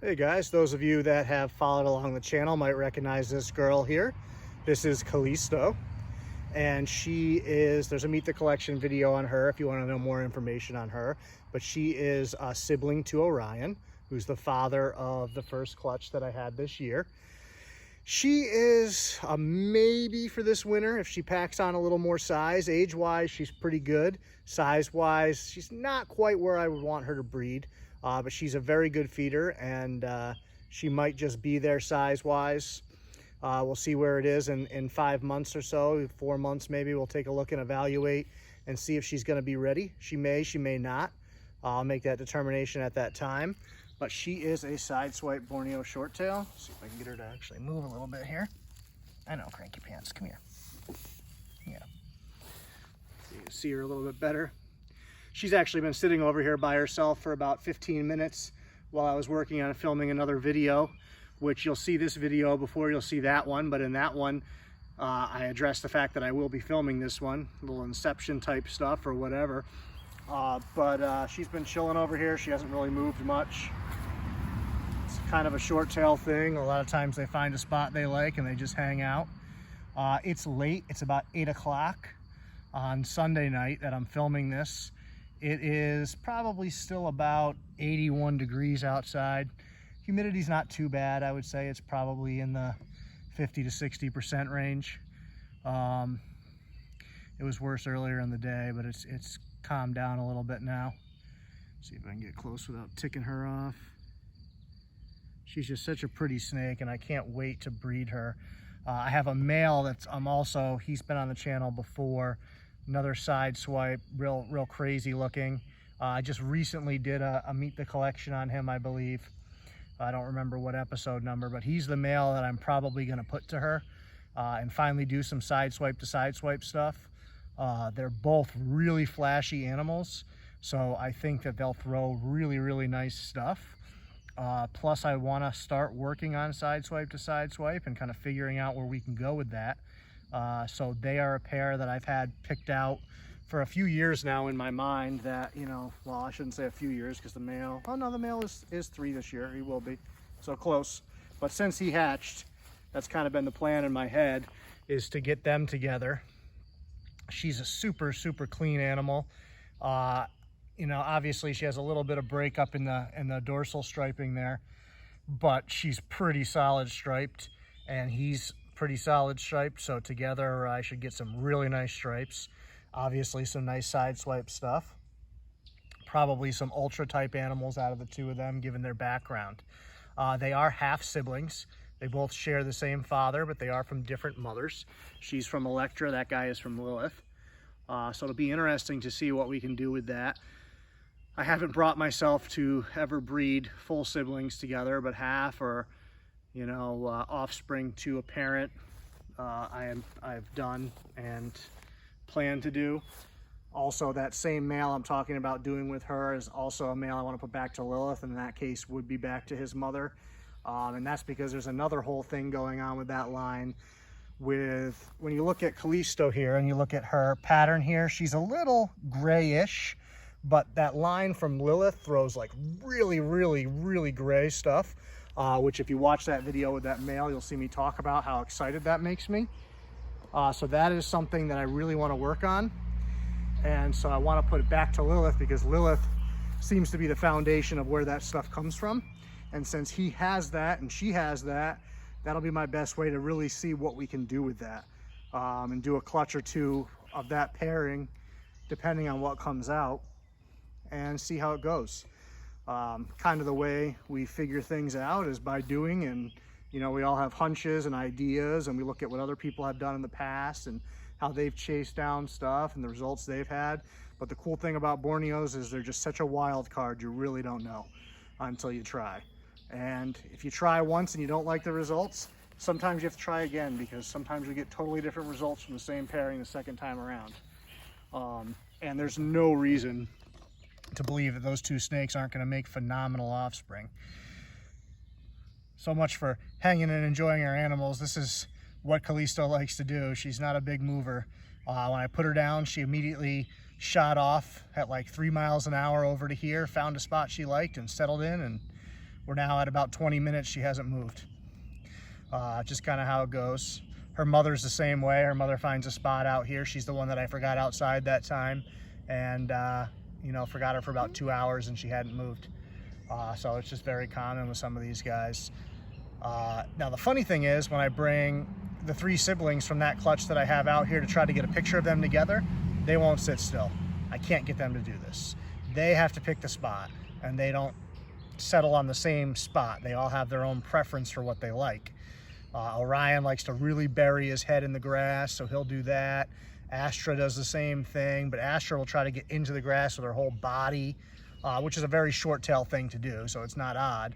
Hey guys, those of you that have followed along the channel might recognize this girl here. This is Callisto, and there's a Meet the Collection video on her if you want to know more information on her, but she is a sibling to Orion, who's the father of the first clutch that I had this year. She is a maybe for this winter if she packs on a little more size. Age-wise, she's pretty good. Size-wise, she's not quite where I would want her to breed. But she's a very good feeder, and she might just be there size-wise. We'll see where it is in 5 months or so, 4 months maybe. We'll take a look and evaluate and see if she's going to be ready. She may not. I'll make that determination at that time. But she is a side-swipe Borneo short-tail. See if I can get her to actually move a little bit here. I know, Cranky Pants, come here. Yeah. So you can see her a little bit better. She's actually been sitting over here by herself for about 15 minutes while I was working on filming another video, which you'll see this video before you'll see that one. But in that one, I addressed the fact that I will be filming this one, a little Inception type stuff or whatever. But she's been chilling over here. She hasn't really moved much. It's kind of a short tail thing. A lot of times they find a spot they like and they just hang out. It's late. It's about 8 o'clock on Sunday night that I'm filming this. It is probably still about 81 degrees outside. Humidity's not too bad. I would say it's probably in the 50 to 60% range. It was worse earlier in the day, but it's calmed down a little bit now. See if I can get close without ticking her off. She's just such a pretty snake, and I can't wait to breed her. I have a male that's he's been on the channel before. Another side swipe, real crazy looking. I just recently did a Meet the Collection on him, I believe. I don't remember what episode number, but he's the male that I'm probably going to put to her and finally do some side swipe to side swipe stuff. They're both really flashy animals, so I think that they'll throw really nice stuff. Plus, I want to start working on side swipe to side swipe and kind of figuring out where we can go with that. So they are a pair that I've had picked out for a few years now in my mind that, well, I shouldn't say a few years because the male is 3 this year. He will be, so close. But since he hatched, that's kind of been the plan in my head, is to get them together. She's a super clean animal. Obviously she has a little bit of breakup in the dorsal striping there, but she's pretty solid striped, and he's pretty solid striped, so together I should get some really nice stripes. Obviously some nice side swipe stuff. Probably some ultra type animals out of the two of them given their background. They are half siblings. They both share the same father, but they are from different mothers. She's from Electra, that guy is from Lilith. So it'll be interesting to see what we can do with that. I haven't brought myself to ever breed full siblings together, but half or offspring to a parent, I've done and plan to do. Also, that same male I'm talking about doing with her is also a male I want to put back to Lilith, and in that case would be back to his mother. And that's because there's another whole thing going on with that line. When you look at Callisto here and you look at her pattern here, she's a little grayish, but that line from Lilith throws like really gray stuff. Which if you watch that video with that male, you'll see me talk about how excited that makes me. So that is something that I really want to work on. And so I want to put it back to Lilith because Lilith seems to be the foundation of where that stuff comes from. And since he has that and she has that, that'll be my best way to really see what we can do with that. And do a clutch or two of that pairing, depending on what comes out, and see how it goes. Kind of the way we figure things out is by doing, and we all have hunches and ideas, and we look at what other people have done in the past and how they've chased down stuff and the results they've had. But the cool thing about Borneos is they're just such a wild card. You really don't know until you try. And if you try once and you don't like the results, sometimes you have to try again, because sometimes you get totally different results from the same pairing the second time around. And there's no reason to believe that those two snakes aren't going to make phenomenal offspring. So much for hanging and enjoying our animals. This is what Callisto likes to do. She's not a big mover. When I put her down, she immediately shot off at like 3 miles an hour over to here, found a spot she liked and settled in, and We're now at about 20 minutes. She hasn't moved. Just kind of how it goes. Her mother's the same way. Her mother finds a spot out here. She's the one that I forgot outside that time, and you know, forgot her for about 2 hours and she hadn't moved. So it's just very common with some of these guys. Now the funny thing is, when I bring the 3 siblings from that clutch that I have out here to try to get a picture of them together, they won't sit still. I can't get them to do this. They have to pick the spot, and they don't settle on the same spot. They all have their own preference for what they like. Orion likes to really bury his head in the grass, so he'll do that. Astra does the same thing, but Astra will try to get into the grass with her whole body, which is a very short tail thing to do, so it's not odd.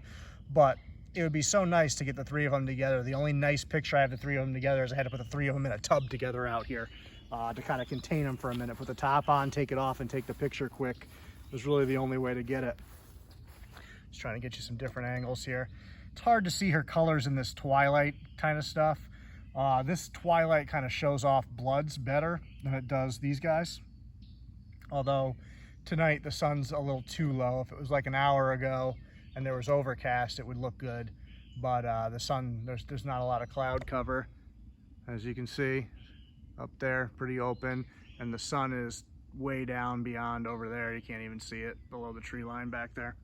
But it would be so nice to get the 3 of them together. The only nice picture I have the 3 of them together is I had to put the 3 of them in a tub together out here to kind of contain them for a minute. Put the top on, take it off, and take the picture quick. It was really the only way to get it. Just trying to get you some different angles here. It's hard to see her colors in this twilight kind of stuff. This twilight kind of shows off bloods better than it does these guys. Although tonight the sun's a little too low. If it was like an hour ago and there was overcast, it would look good. But the sun, there's not a lot of cloud cover. As you can see up there, pretty open. And the sun is way down beyond over there. You can't even see it below the tree line back there.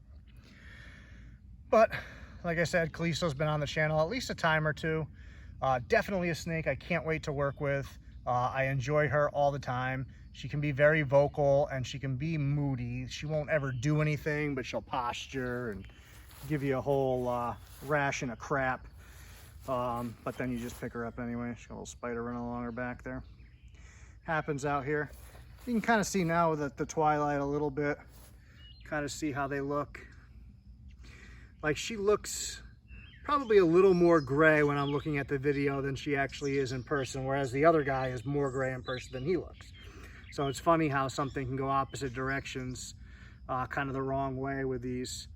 But like I said, Callisto's been on the channel at least a time or two. Definitely a snake I can't wait to work with. I enjoy her all the time. She can be very vocal and she can be moody. She won't ever do anything, but she'll posture and give you a whole ration of crap. But then you just pick her up anyway. She's got a little spider running along her back there. Happens out here. You can kind of see now with the twilight a little bit. Kind of see how they look. Like, she looks probably a little more gray when I'm looking at the video than she actually is in person, whereas the other guy is more gray in person than he looks. So it's funny how something can go opposite directions kind of the wrong way with these.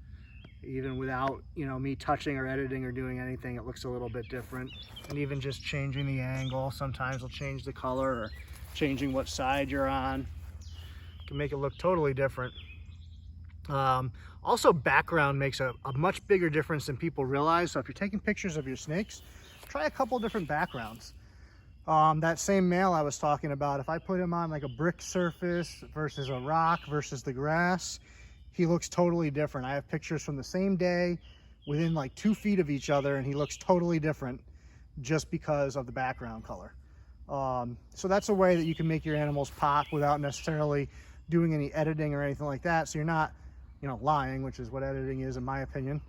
Even without, you know, me touching or editing or doing anything, it looks a little bit different. And even just changing the angle, sometimes will change the color, or changing what side you're on can make it look totally different. Also, background makes a much bigger difference than people realize. So if you're taking pictures of your snakes, try a couple different backgrounds. That same male I was talking about, if I put him on like a brick surface versus a rock versus the grass, he looks totally different. I have pictures from the same day within like 2 feet of each other, and he looks totally different just because of the background color. So that's a way that you can make your animals pop without necessarily doing any editing or anything like that. So you're not, you know, lying, which is what editing is in my opinion.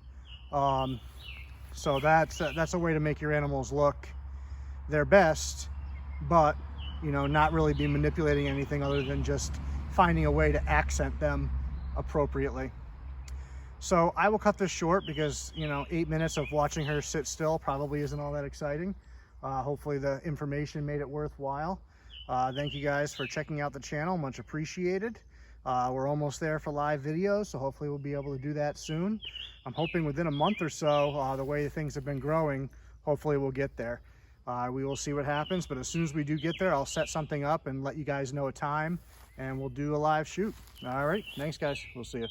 So that's a way to make your animals look their best, but, you know, not really be manipulating anything other than just finding a way to accent them appropriately. So I will cut this short because, you know, 8 minutes of watching her sit still probably isn't all that exciting. Hopefully the information made it worthwhile. Thank you guys for checking out the channel, much appreciated. We're almost there for live videos, so hopefully we'll be able to do that soon. I'm hoping within a month or so, the way things have been growing, hopefully we'll get there. We will see what happens, but as soon as we do get there, I'll set something up and let you guys know a time, and we'll do a live shoot. All right, thanks guys, we'll see you.